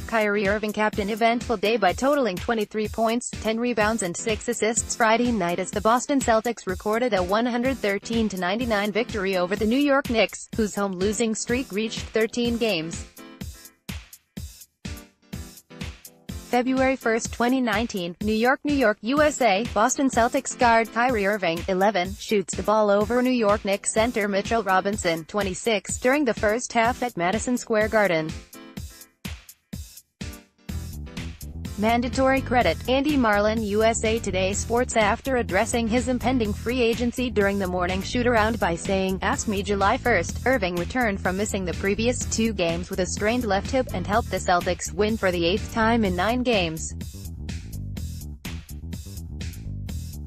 Kyrie Irving capped an eventful day by totaling 23 points, 10 rebounds and 6 assists Friday night as the Boston Celtics recorded a 113-99 victory over the New York Knicks, whose home losing streak reached 13 games. February 1, 2019, New York, USA, Boston Celtics guard Kyrie Irving, 11, shoots the ball over New York Knicks center Mitchell Robinson, 26, during the first half at Madison Square Garden. Mandatory credit, Andy Marlin-USA Today SportsAfter addressing his impending free agency during the morning shoot-around by saying, "Ask me July 1st, Irving returned from missing the previous 2 games with a strained left hip and helped the Celtics win for the 8th time in 9 games.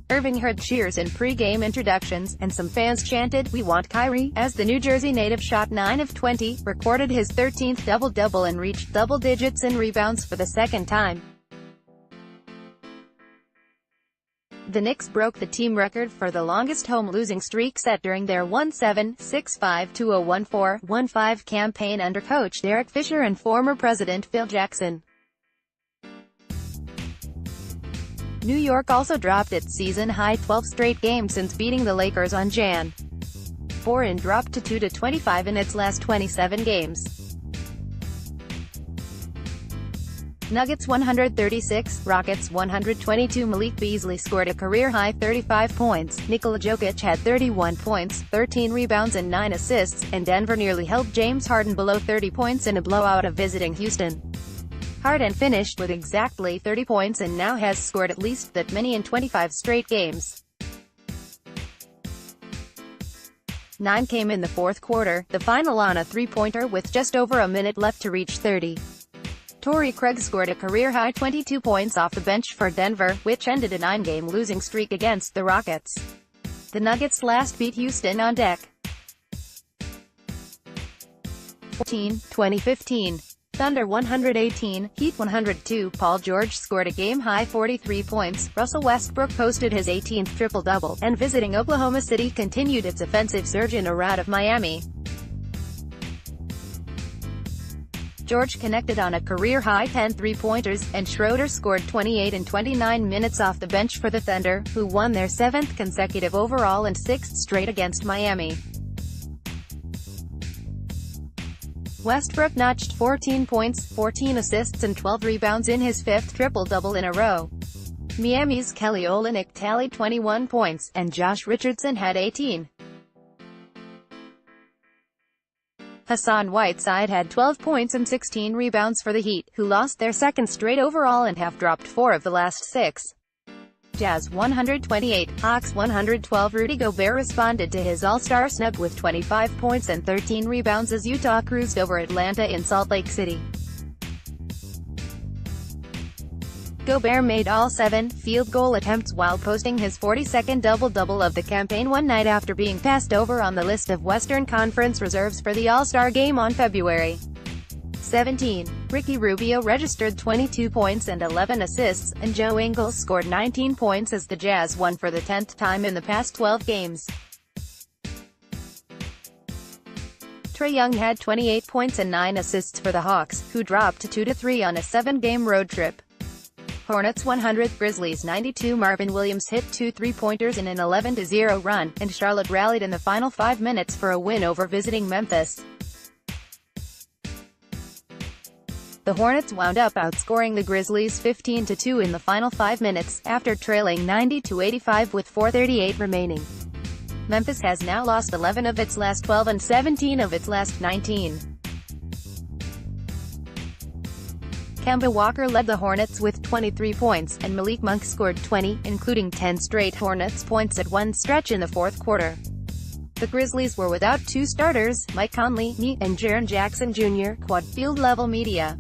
Irving heard cheers in pre-game introductions, and some fans chanted, "We want Kyrie," as the New Jersey native shot 9 of 20, recorded his 13th double-double and reached double digits in rebounds for the second time. The Knicks broke the team record for the longest home losing streak set during their 1-7-6-5-2-0-1-4-1-5 campaign under coach Derek Fisher and former president Phil Jackson. New York also dropped its season-high 12 straight games since beating the Lakers on Jan. 4 and dropped to 2-25 in its last 27 games. Nuggets 136, Rockets 122. Malik Beasley scored a career-high 35 points, Nikola Jokic had 31 points, 13 rebounds and 9 assists, and Denver nearly held James Harden below 30 points in a blowout of visiting Houston. Harden finished with exactly 30 points and now has scored at least that many in 25 straight games. 9 came in the fourth quarter, the final on a three-pointer with just over a minute left to reach 30. Torrey Craig scored a career-high 22 points off the bench for Denver, which ended a 9-game losing streak against the Rockets. The Nuggets last beat Houston on deck. 2015. Thunder 118, Heat 102. Paul George scored a game-high 43 points, Russell Westbrook posted his 18th triple-double, and visiting Oklahoma City continued its offensive surge in a rout of Miami. George connected on a career-high 10 three-pointers, and Schroeder scored 28 in 29 minutes off the bench for the Thunder, who won their 7th consecutive overall and 6th straight against Miami. Westbrook notched 14 points, 14 assists and 12 rebounds in his 5th triple-double in a row. Miami's Kelly Olynyk tallied 21 points, and Josh Richardson had 18. Hassan Whiteside had 12 points and 16 rebounds for the Heat, who lost their 2nd straight overall and have dropped 4 of the last 6. Jazz 128, Hawks 112. Rudy Gobert responded to his All-Star snub with 25 points and 13 rebounds as Utah cruised over Atlanta in Salt Lake City. Gobert made all 7 field goal attempts while posting his 42nd double-double of the campaign one night after being passed over on the list of Western Conference reserves for the All-Star Game on February 17. Ricky Rubio registered 22 points and 11 assists, and Joe Ingles scored 19 points as the Jazz won for the 10th time in the past 12 games. Trae Young had 28 points and 9 assists for the Hawks, who dropped to 2-3 on a 7-game road trip. Hornets 100, Grizzlies 92. Marvin Williams hit 2 three-pointers in an 11-0 run, and Charlotte rallied in the final 5 minutes for a win over visiting Memphis. The Hornets wound up outscoring the Grizzlies 15-2 in the final 5 minutes, after trailing 90-85 with 4:38 remaining. Memphis has now lost 11 of its last 12 and 17 of its last 19. Kemba Walker led the Hornets with 23 points, and Malik Monk scored 20, including 10 straight Hornets points at one stretch in the fourth quarter. The Grizzlies were without 2 starters, Mike Conley, and Jaren Jackson Jr., Quad Field Level Media.